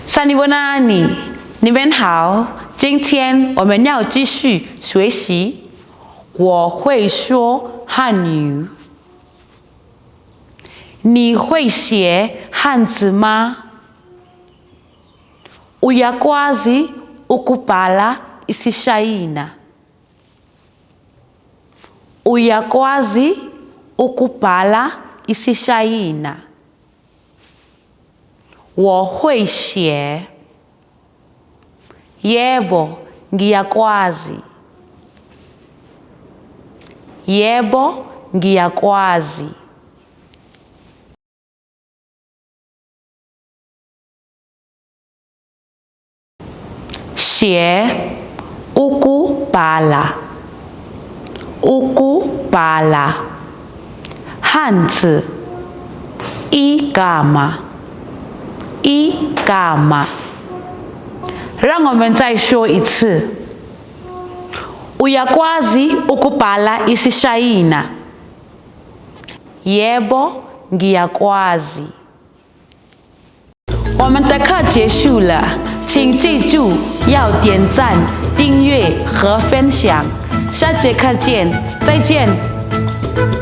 萨尼文啊，你们好，今天我们要继续学习。我会说汉语。你会写汉字吗？Uyakwazi ukubhala isishayina. Uyakwazi ukubhala isishayina. 我会写 Yebo, ngiyakwazi. Yebo, ngiyakwazi. 写 ukubhala. Ukubhala 汉字 igama. igama 让我们再说一次 Uyakwazi ukubhala isishayina? Yebo, ngiyakwazi. 我们的课结束了，请记住要点赞、订阅和分享。下节课见，再见。